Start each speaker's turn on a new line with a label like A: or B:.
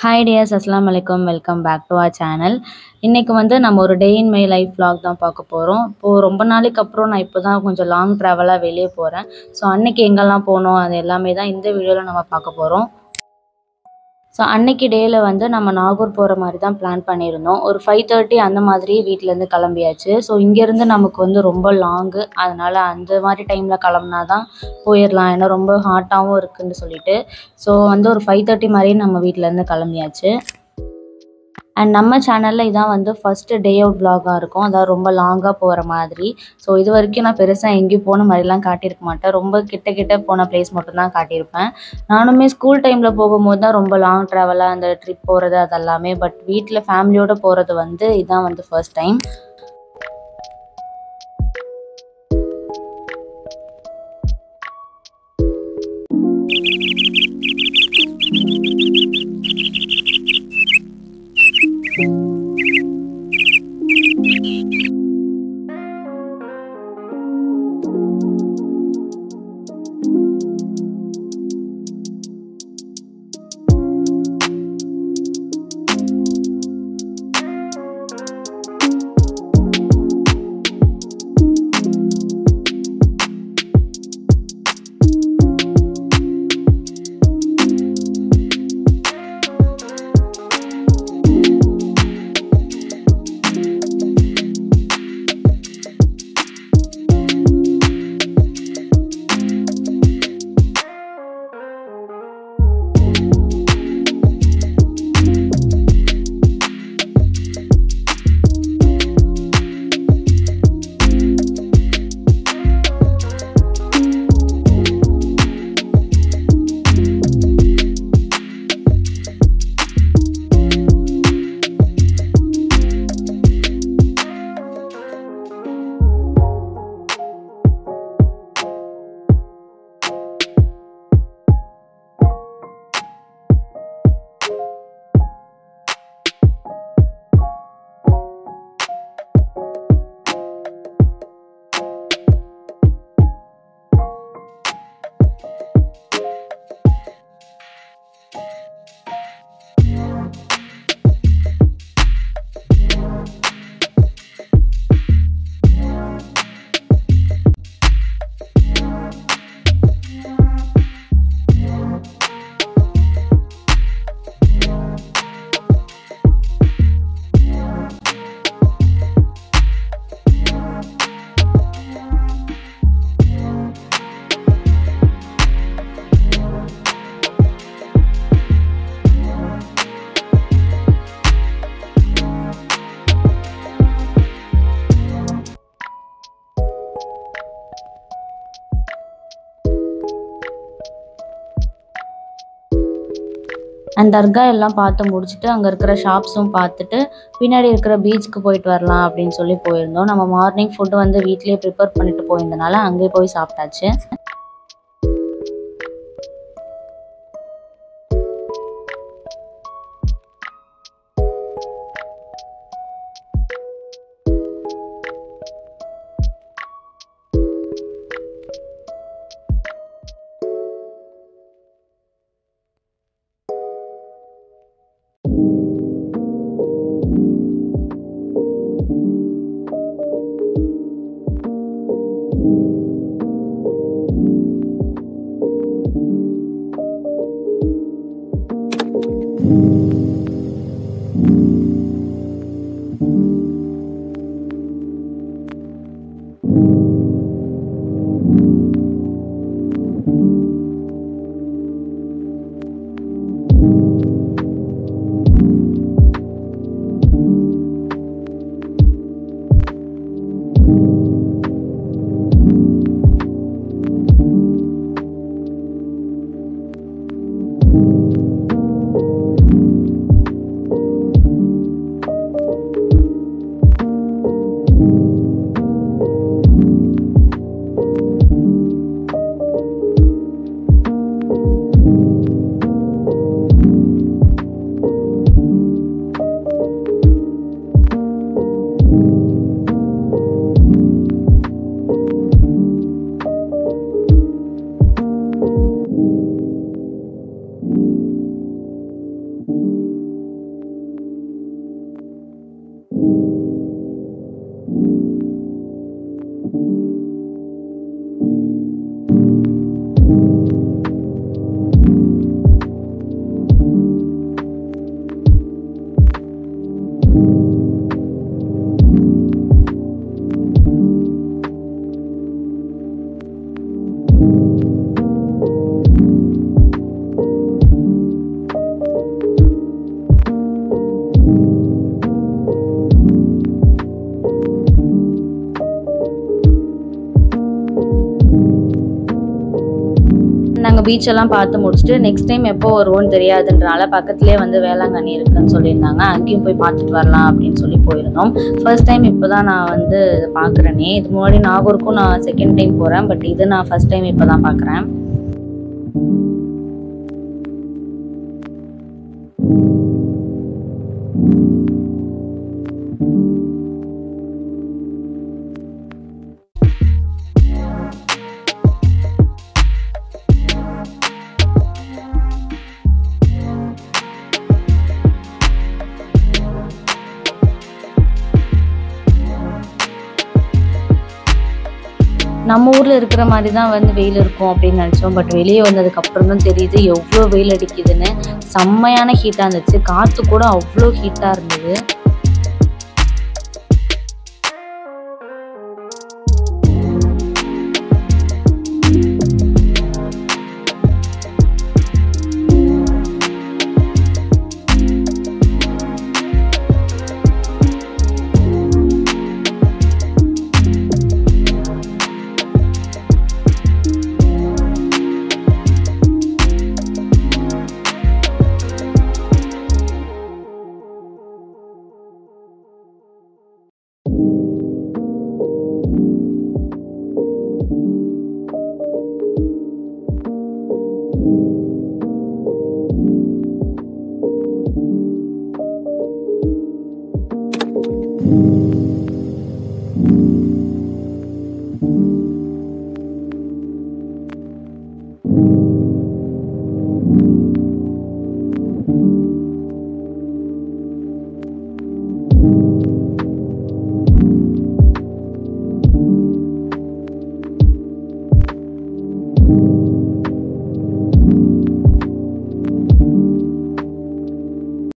A: Hi dears, அஸ்ஸலாமு அலைக்கும். Welcome back to our channel. இன்னைக்கு நம்ம ஒரு day in my life vlog தான் பார்க்க போகிறோம். இப்போது ரொம்ப நாளைக்கு அப்புறம் நான் இப்போ தான் கொஞ்சம் லாங் ட்ராவலாக வெளியே போகிறேன். ஸோ அன்னைக்கு எங்கெல்லாம் போனோம் அது எல்லாமே தான் இந்த வீடியோவில் நம்ம பார்க்க போகிறோம். ஸோ அன்னைக்கு டேயில் நம்ம நாகூர் போகிற மாதிரி தான் பிளான் பண்ணியிருந்தோம். ஒரு 5:30 அந்த மாதிரி வீட்டிலேருந்து கிளம்பியாச்சு. ஸோ இங்கேருந்து நமக்கு ரொம்ப லாங்கு, அதனால் அந்த மாதிரி டைமில் கிளம்புனா தான் போயிடலாம். ஏன்னா ரொம்ப ஹாட்டாகவும் இருக்குதுன்னு சொல்லிட்டு ஸோ ஒரு 5:30 மாதிரி நம்ம வீட்டிலேருந்து கிளம்பியாச்சு. அண்ட் நம்ம சேனலில் இதான் ஃபஸ்ட்டு டே அவுட் vlog-ஆக இருக்கும். அதாவது ரொம்ப லாங்காக போகிற மாதிரி. ஸோ இது வரைக்கும் நான் பெருசாக எங்கேயும் போன மாதிரிலாம் காட்டியிருக்க மாட்டேன். ரொம்ப கிட்ட போன பிளேஸ் மட்டும்தான் காட்டியிருப்பேன். நானுமே ஸ்கூல் டைமில் போகும்போது தான் ரொம்ப லாங் ட்ராவலாக அந்த ட்ரிப் போகிறது அதெல்லாமே. பட் வீட்டில் ஃபேமிலியோடு போகிறது இதான் ஃபர்ஸ்ட் டைம். அண்ட் தர்கா எல்லாம் பார்த்து முடிச்சுட்டு அங்கே இருக்கிற ஷாப்ஸும் பார்த்துட்டு பின்னாடி இருக்கிற பீச்சுக்கு போயிட்டு வரலாம் அப்படின்னு சொல்லி போயிருந்தோம். நம்ம மார்னிங் ஃபுட்டு வீட்லேயே ப்ரிப்பேர் பண்ணிட்டு போயிருந்தனால அங்கே போய் சாப்பிட்டாச்சு. பீச்செல்லாம் பார்த்து முடிச்சுட்டு நெக்ஸ்ட் டைம் எப்போ வருவோன்னு தெரியாதுன்றனால பக்கத்துலேயே வந்து வேளாங்கண்ணி இருக்குன்னு சொல்லியிருந்தாங்க. அங்கேயும் போய் பார்த்துட்டு வரலாம் அப்படின்னு சொல்லி போயிருந்தோம். ஃபர்ஸ்ட் டைம் இப்போ தான் நான் வந்து பார்க்குறேனே. இது முன்னாடி நாகூருக்கும் நான் செகண்ட் டைம் போகிறேன். பட் இது நான் ஃபர்ஸ்ட் டைம் இப்போ தான் பார்க்குறேன். நம்ம ஊரில் இருக்கிற மாதிரி தான் வந்து வெயில் இருக்கும் அப்படின்னு நினச்சோம். பட் வெளியே வந்ததுக்கப்புறம் தான் தெரியுது எவ்வளோ வெயில் அடிக்குதுன்னு. செம்மையான ஹீட்டாக இருந்துச்சு. காற்று கூட அவ்வளோ ஹீட்டாக இருந்தது.